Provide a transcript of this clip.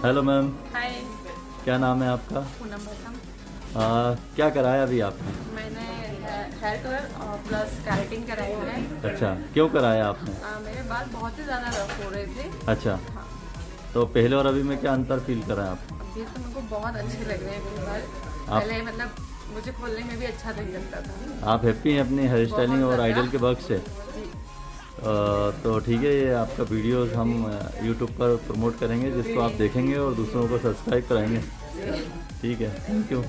Hello ma'am, हाय, क्या नाम है आपका? पूनम भट्टम। क्या कराया अभी आपने? मैंने हेयर कलर और प्लस कैरेटिंग कराई है। अच्छा, क्यों कराया आपने? मेरे बाल बहुत ही ज़्यादा रफ हो रहे थे। अच्छा, हाँ, तो पहले और अभी में क्या अंतर फील करा आप? अभी तो मेरे को बहुत अच्छे लग रहे हैं मेरे बाल। पहले मतलब मुझे खोलने में भी अच्छा नहीं लगता था। आप हैप्पी हैं अपनी हेयर स्टाइलिंग और आइडल के वर्क से? जी, तो ठीक है, ये आपका वीडियोस हम यूट्यूब पर प्रमोट करेंगे, जिसको आप देखेंगे और दूसरों को सब्सक्राइब कराएंगे। ठीक है, थैंक यू।